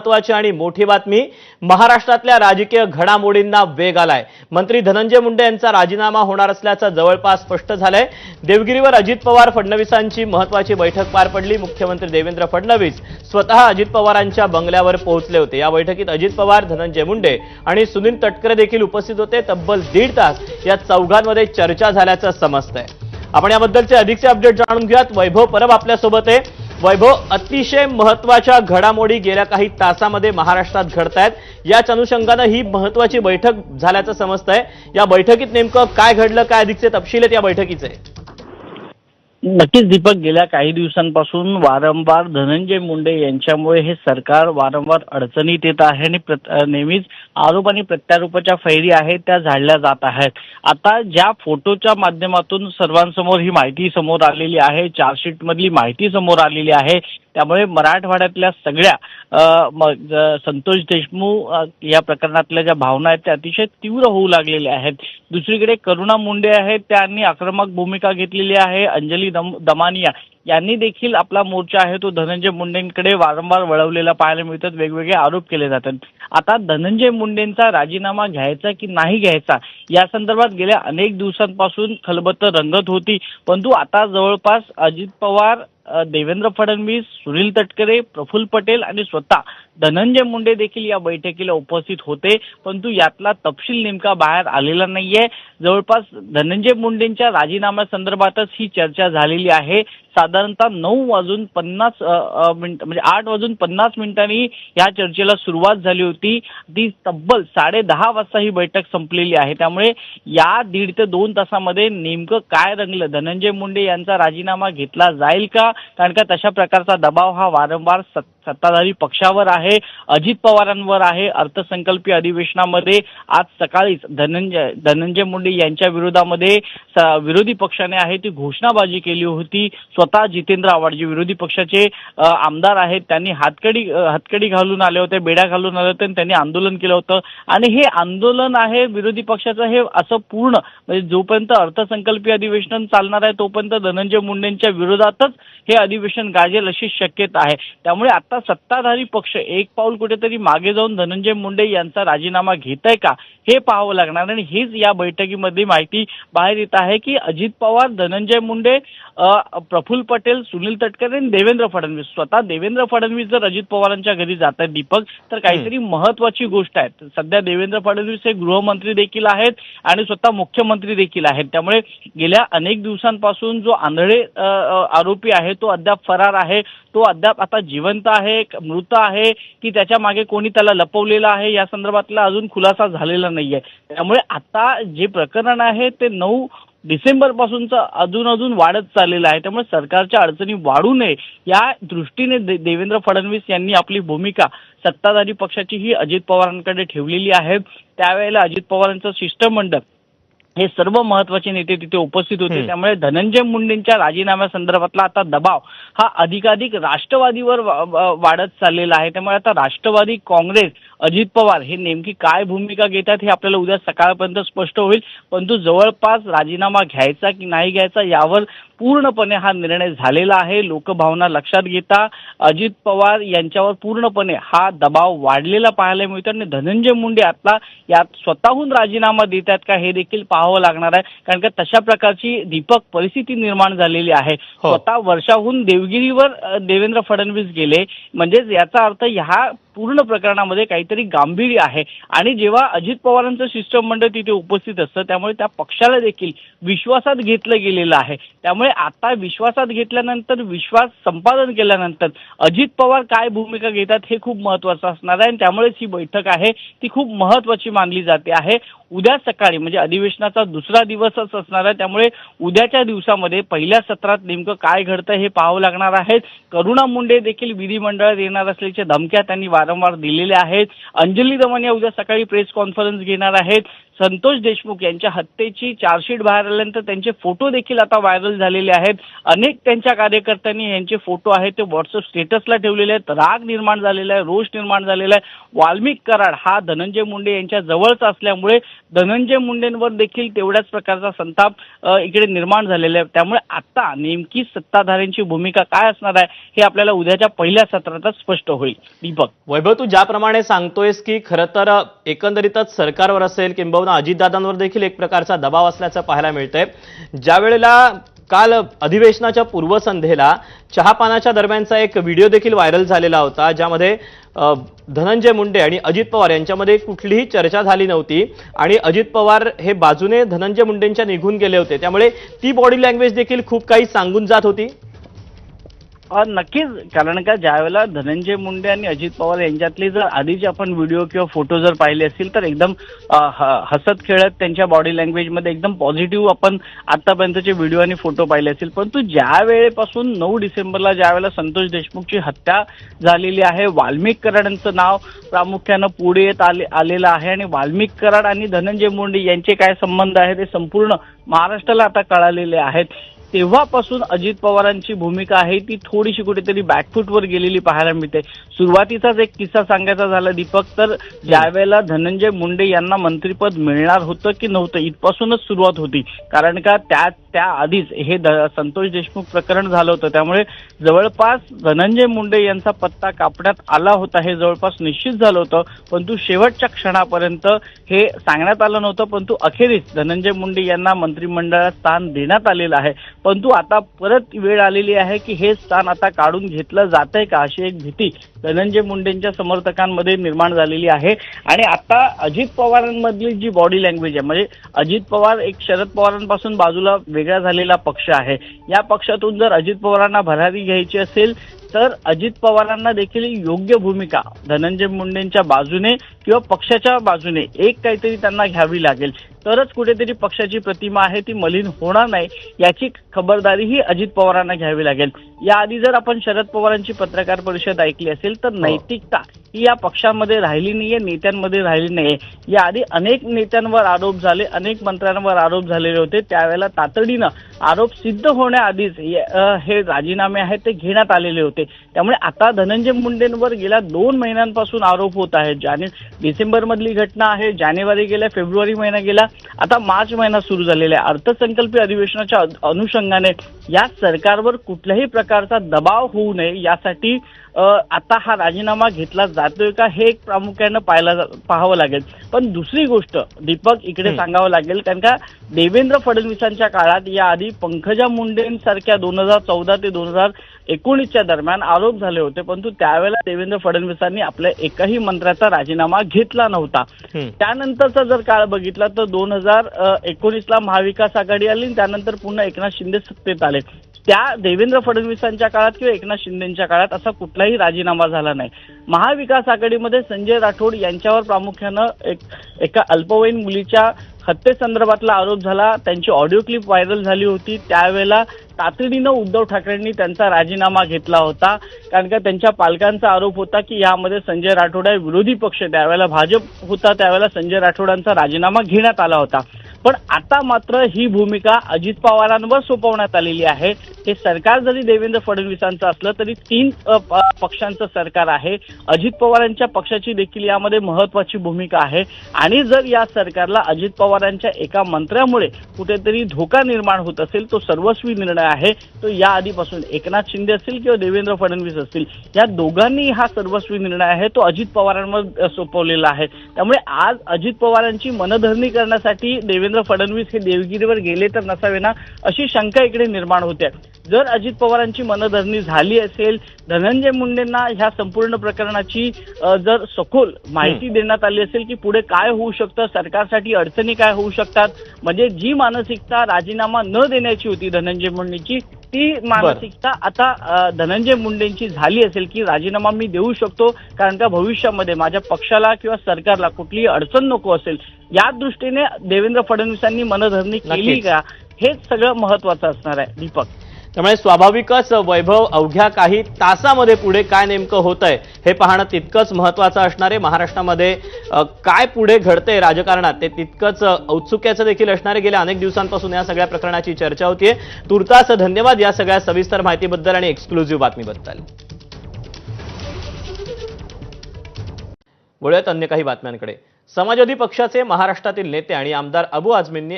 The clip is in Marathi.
महत्त्वाची आणि मोठी बातमी, महाराष्ट्रातल्या राजकीय घडामोडींना वेग आलाय। मंत्री धनंजय मुंडे यांचा राजीनामा होणार असल्याचं जवळपास स्पष्ट झालंय। देवगिरीवर अजित पवार फडणवीसांची महत्त्वाची बैठक पार पडली। मुख्यमंत्री देवेंद्र फडणवीस स्वतः अजित पवारांच्या बंगल्यावर पोहोचले होते। या बैठकीत अजित पवार, धनंजय मुंडे आणि सुनील तटकरे देखील उपस्थित होते। तब्बल 1.5 तास या चौघांमध्ये चर्चा झाल्याचं समजतंय। आपण याबद्दलचे अधिकचे अपडेट जाणून घेऊयात। वैभव परब आपल्या सोबत आहे। वैभव, अतिशय महत्त्वाच्या घडामोडी गेल्या काही तासांमध्ये महाराष्ट्रात घडतायत। याच अनुषंगाने ही महत्त्वाची बैठक झाल्याचं समजतंय। या बैठकीत नेमकं काय घडलं, काय अधिकचे तपशील आहेत या बैठकीचे? नक्कीच दीपक, गेल्या काही दिवसांपासून वारंवार धनंजय मुंडे यांच्यामुळे हे सरकार वारंवार अडचणीत येत आहे आणि नेहमीच आरोप आणि प्रत्यारोपाच्या फैरी आहेत त्या झाडल्या जात आहेत। आता ज्या फोटोच्या माध्यमातून सर्वांसमोर ही माहिती समोर आलेली आहे, चार्जशीट मधली माहिती समोर आलेली आहे, त्यामुळे मराठवाड्यातल्या सगळ्या संतोष देशमुख या प्रकरणातल्या ज्या भावना आहेत त्या अतिशय तीव्र होऊ लागलेल्या आहेत। दुसरीकडे करुणा मुंडे आहेत, त्यांनी आक्रमक भूमिका घेतलेली आहे। अंजली दमानिया यांनी देखील आपला मोर्चा आहे तो धनंजय मुंडेंकडे वारंवार वळवलेला पाहायला मिळतात। वेगवेगळे आरोप केले जातात। आता धनंजय मुंडेंचा राजीनामा घ्यायचा की नाही घ्यायचा या संदर्भात गेल्या अनेक दिवसांपासून खलबत्तं रंगत होती, परंतु आता जवळपास अजित पवार, देवेंद्र फडणवीस, सुनील तटकरे, प्रफुल्ल पटेल आणि स्वतः धनंजय मुंडे देखील या बैठकीला उपस्थित होते, परंतु यातला तपशील नेमका बाहेर आलेला नाहीये। जवळपास धनंजय मुंडेंच्या राजीनाम्यासंदर्भातच ही चर्चा झालेली आहे। साधारणतः 9:50 म्हणजे 8:50 या चर्चेला सुरुवात झाली होती। ती तब्बल 10:30 वाजता ही बैठक संपलेली आहे। त्यामुळे या 1.5 ते 2 तासामध्ये नेमकं काय रंगलं, धनंजय मुंडे यांचा राजीनामा घेतला जाईल का? कारण का तशा प्रकारचा दबाव हा वारंवार सत्ताधारी पक्षावर आहे, अजित पवारांवर आहे। अर्थसंकल्पीय अधिवेशनामध्ये आज सकाळीच धनंजय मुंडे यांच्या विरोधामध्ये विरोधी पक्षाने आहे ती घोषणाबाजी केली होती। स्वतः जितेंद्र आव्हाड जे विरोधी पक्षाचे आमदार आहेत त्यांनी हातकडी घालून आले होते, बेड्या घालून आले होते, त्यांनी आंदोलन केलं होतं। आणि हे आंदोलन आहे विरोधी पक्षाचं, हे असं पूर्ण म्हणजे जोपर्यंत अर्थसंकल्पीय अधिवेशन चालणार आहे तोपर्यंत धनंजय मुंडेंच्या विरोधातच हे अधिवेशन गाजेल अशी शक्यता आहे। त्यामुळे आता सत्ताधारी पक्ष एक पाऊल कुठेतरी मागे जाऊन धनंजय मुंडे यांचा राजीनामा घेत आहे का हे पाहावं लागणार। आणि हीच या बैठकीमध्ये माहिती बाहेर येत आहे की अजित पवार, धनंजय मुंडे, प्रफुल्ल पटेल, सुनील तटकरे आणि देवेंद्र फडणवीस, स्वतः देवेंद्र फडणवीस जर अजित पवारांच्या घरी जात आहेत दीपक, तर काहीतरी महत्वाची गोष्ट आहे। सध्या देवेंद्र फडणवीस हे गृहमंत्री देखील आहेत आणि स्वतः मुख्यमंत्री देखील आहेत। त्यामुळे गेल्या अनेक दिवसांपासून जो आंधळे आरोपी आहे तो अद्याप फरार आहे, तो अद्याप आता जिवंत आहे, मृत आहे की त्याच्या मागे कोणी त्याला लपवलेलं आहे या संदर्भातला अजून खुलासा झालेला नाहीये। त्यामुळे आता जे प्रकरण आहे ते 9 डिसेंबर पासूनचं अजून वाढत चाललेलं आहे। त्यामुळे सरकारच्या अडचणी वाढू नये या दृष्टीने देवेंद्र फडणवीस यांनी आपली भूमिका सत्ताधारी पक्षाची ही अजित पवारांकडे ठेवलेली आहे। त्यावेळेला अजित पवारांचं शिष्टमंडळ हे सर्व महत्वाचे नेते तिथे उपस्थित होते। त्यामुळे धनंजय मुंडेंच्या राजीनाम्यासंदर्भातला आता दबाव हा अधिकाधिक राष्ट्रवादीवर वाढत चाललेला आहे। त्यामुळे आता राष्ट्रवादी, काँग्रेस, अजित पवार हे नेमकी काय भूमिका घेतात हे आपल्याला उद्या सकाळपर्यंत स्पष्ट होईल, परंतु जवळपास राजीनामा घ्यायचा की नाही घ्यायचा यावर पूर्णपणे हा निर्णय झालेला आहे। लोकभावना लक्षात घेता अजित पवार यांच्यावर पूर्णपणे हा दबाव वाढलेला पाहायला मिळतो आणि धनंजय मुंडे आता यात स्वतःहून राजीनामा देतात का हे देखील पाहावं लागणार आहे। कारण का तशा प्रकारची दीपक परिस्थिती निर्माण झालेली आहे। स्वतः वर्षाहून देवगिरीवर देवेंद्र फडणवीस गेले, म्हणजेच याचा अर्थ ह्या पूर्ण प्रकरणामध्ये काहीतरी गांभीर्य आहे। आणि जेव्हा अजित पवारांचं शिष्टमंडळ तिथे उपस्थित असतं त्यामुळे त्या पक्षाला देखील विश्वासात घेतलं गेलेलं आहे। त्यामुळे आता विश्वासात घेतल्यानंतर, विश्वास संपादन केल्यानंतर अजित पवार काय भूमिका घेतात हे खूप महत्वाचं असणार आहे। आणि त्यामुळेच ही बैठक आहे ती खूप महत्वाची मानली जाते आहे। उद्या सकाळी म्हणजे अधिवेशनाचा दुसरा दिवसच असणार आहे। त्यामुळे उद्याच्या दिवसामध्ये पहिल्या सत्रात नेमकं काय घडतं हे पाहावं लागणार आहे। करुणा मुंडे देखील विधिमंडळात येणार असल्याच्या धमक्या त्यांनी वारंवार दिलेल्या आहेत। अंजली दमानिया उद्या सकाळी प्रेस कॉन्फरन्स घेणार आहेत। संतोष देशमुख यांच्या हत्येची चार्जशीट बाहेर आल्यानंतर त्यांचे फोटो देखील आता व्हायरल झालेले आहेत। अनेक त्यांच्या कार्यकर्त्यांनी यांचे फोटो आहेत ते व्हॉट्सअप स्टेटसला ठेवलेले आहेत। राग निर्माण झालेला आहे, रोष निर्माण झालेला आहे। वाल्मिक कराड हा धनंजय मुंडे यांच्या जवळचा असल्यामुळे धनंजय मुंडेंवर देखील तेवढ्याच प्रकारचा संताप इकडे निर्माण झालेला आहे। त्यामुळे आता नेमकी सत्ताधाऱ्यांची भूमिका काय असणार आहे हे आपल्याला उद्याच्या पहिल्या सत्रातच स्पष्ट होईल दीपक। वैभव, तू ज्याप्रमाणे सांगतोयस की खरं तर एकंदरीतच सरकारवर असेल किंबहुना अजितदादांवर देखील एक प्रकारचा दबाव असल्याचं पाहायला मिळतंय. ज्या वेळेला काल अधिवेशनाच्या पूर्वसंध्येला चहापानाच्या दरम्यानचा एक व्हिडिओ देखील व्हायरल झालेला होता, ज्यामध्ये धनंजय मुंडे आणि अजित पवार यांच्यामध्ये कुठलीही चर्चा झाली नव्हती आणि अजित पवार हे बाजूने धनंजय मुंडेंच्या निघून गेले होते. त्यामुळे ती बॉडी लँग्वेज देखील खूप काही सांगून जात होती. नक्कीच, कारण का ज्यावेळेला धनंजय मुंडे आणि अजित पवार यांच्यातले जर आधीचे आपण व्हिडिओ किंवा फोटो जर पाहिले असतील तर एकदम हसत खेळत त्यांच्या बॉडी लँग्वेजमध्ये एकदम पॉझिटिव्ह आपण आतापर्यंतचे व्हिडिओ आणि फोटो पाहिले असतील. परंतु ज्या वेळेपासून 9 डिसेंबरला ज्यावेळेला संतोष देशमुखची हत्या झालेली आहे, वाल्मिक कराडांचं नाव प्रामुख्यानं पुढे येत आलेलं आहे आणि वाल्मिक कराड आणि धनंजय मुंडे यांचे काय संबंध आहेत हे संपूर्ण महाराष्ट्राला आता कळालेले आहेत. तेव्हापासून अजित पवारांची भूमिका आहे ती थोडीशी कुठेतरी बॅकफूटवर गेलेली पाहायला मिळते. सुरुवातीचाच एक किस्सा सांगायचा झाला दीपक, तर ज्यावेळेला धनंजय मुंडे यांना मंत्रिपद मिळणार होतं की नव्हतं इथपासूनच सुरुवात होती. कारण का त्या आधीच हे संतोष देशमुख प्रकरण झालं होतं, त्यामुळे जवळपास धनंजय मुंडे यांचा पत्ता कापण्यात आला होता हे जवळपास निश्चित झालं होतं. परंतु शेवटच्या क्षणापर्यंत हे सांगण्यात आलं नव्हतं. परंतु अखेरीस धनंजय मुंडे यांना मंत्रिमंडळात स्थान देण्यात आलेलं आहे. परंतु आता परत वेळ आलेली आहे की हे स्थान आता काढून घेतलं जातंय का अशी एक भीती धनंजय मुंडेंच्या समर्थकांमध्ये निर्माण झालेली आहे. आणि आता अजित पवारांमधली जी बॉडी लँग्वेज आहे, म्हणजे अजित पवार एक शरद पवारांपासून बाजूला वेगळा झालेला पक्ष आहे. या पक्षातून जर अजित पवारांना भरारी घ्यायची असेल तर अजित पवारांना देखील योग्य भूमिका धनंजय मुंडेंच्या बाजूने किंवा पक्षाच्या बाजूने एक काहीतरी त्यांना घ्यावी लागेल, तरच कुठेतरी पक्षाची प्रतिमा आहे ती मलिन होणार नाही याची खबरदारी ही अजित पवारांना घ्यावी लागेल. याआधी जर आपण शरद पवारांची पत्रकार परिषद ऐकली असेल तर नैतिकता ही या पक्षामध्ये राहिली नाहीये, नेत्यांमध्ये राहिली नाहीये. याआधी अनेक नेत्यांवर आरोप झाले, अनेक मंत्र्यांवर आरोप झालेले होते. त्यावेळेला तातडीनं आरोप सिद्ध होण्याआधीच हे राजीनामे आहेत ते घेण्यात आलेले होते. त्यामुळे आता धनंजय मुंडेंवर गेल्या 2 महिन्यांपासून आरोप होत आहेत. डिसेंबर मधली घटना आहे, जानेवारी गेल्या, फेब्रुवारी महिना गेला, आता मार्च महिना सुरू झालेला आहे. अर्थसंकल्पीय अधिवेशनाच्या अनुषंगाने या सरकारवर कुठल्याही प्रकारचा दबाव होऊ नये यासाठी आता हा राजीनामा घेतला जातोय का हे एक प्रामुख्यानं पाहावं लागेल. पण दुसरी गोष्ट दीपक इकडे सांगावं लागेल, कारण का देवेंद्र फडणवीसांच्या काळात याआधी पंकजा मुंडेंसारख्या 2014 ते 2019च्या दरम्यान आरोप झाले होते, परंतु त्यावेळेला देवेंद्र फडणवीसांनी आपल्या एकाही मंत्र्याचा राजीनामा घेतला नव्हता. त्यानंतरचा जर काळ बघितला तर 2019ला महाविकास आघाडी आली आणि त्यानंतर पुन्हा एकनाथ शिंदे सत्तेत आले. त्या देवेंद्र फडणवीसांच्या काळात किंवा एकनाथ शिंदेच्या काळात असा कुठलाही राजीनामा झाला नाही. महाविकास आघाडीमध्ये संजय राठोड यांच्यावर प्रामुख्यानं एका अल्पवयीन मुलीच्या हत्येसंदर्भातला आरोप झाला, त्यांची ऑडिओ क्लिप व्हायरल झाली होती. त्यावेळेला तातडीनं उद्धव ठाकरेंनी त्यांचा राजीनामा घेतला होता, कारण का त्यांच्या पालकांचा आरोप होता की यामध्ये संजय राठोड आहे विरोधी पक्ष, त्यावेळेला भाजप होता, त्यावेळेला संजय राठोडांचा राजीनामा घेण्यात आला होता. पण आता मात्र ही भूमिका अजित पवारांवर सोपवण्यात आलेली आहे. हे सरकार जरी देवेंद्र फडणवीसांचं असलं तरी 3 पक्षांचं सरकार आहे. अजित पवारांच्या पक्षाची देखील यामध्ये महत्वाची भूमिका आहे. आणि जर या सरकारला अजित पवारांच्या एका मंत्र्यामुळे कुठेतरी धोका निर्माण होत असेल, तो सर्वस्वी निर्णय आहे. तो या आधीपासून एकनाथ शिंदे असतील किंवा देवेंद्र फडणवीस असतील, या दोघांनी हा सर्वस्वी निर्णय आहे तो अजित पवारांवर सोपवलेला आहे. त्यामुळे आज अजित पवारांची मनधरणी करण्यासाठी देवेंद्र फडणवीस हे देवगिरीवर गेले तर नसावे ना अशी शंका इकडे निर्माण होते. जर अजित पवारांची मनधरणी झाली असेल, धनंजय मुंडेंना ह्या संपूर्ण प्रकरणाची जर सखोल माहिती देण्यात आली असेल की पुढे काय होऊ शकतं, सरकारसाठी अडचणी काय होऊ शकतात, म्हणजे जी मानसिकता राजीनामा न देण्याची होती धनंजय मुंडेंची, ती मानसिकता आता धनंजय मुंडेंची झाली असेल की राजीनामा मी देऊ शकतो, कारण का भविष्यामध्ये माझ्या पक्षाला किंवा सरकारला कुठलीही अडचण नको असेल, या दृष्टीने देवेंद्र फडणवीसांनी मनधरणी केली का, हेच सगळं महत्वाचं असणार आहे दीपक. त्यामुळे स्वाभाविकच वैभव, अवघ्या काही तासामध्ये पुढे काय नेमकं होतंय हे पाहणं तितकंच महत्वाचं असणार आहे. महाराष्ट्रामध्ये काय पुढे घडतंय राजकारणात ते तितकंच औत्सुक्याचं देखील असणार आहे. गेल्या अनेक दिवसांपासून या सगळ्या प्रकरणाची चर्चा होतीये. तुर्तास धन्यवाद या सगळ्या सविस्तर माहितीबद्दल आणि एक्सक्लुझिव्ह बातमीबद्दल. वळूयात अन्य काही बातम्यांकडे. समाजवादी पक्षाचे महाराष्ट्रातील नेते आणि आमदार अबू आझमींनी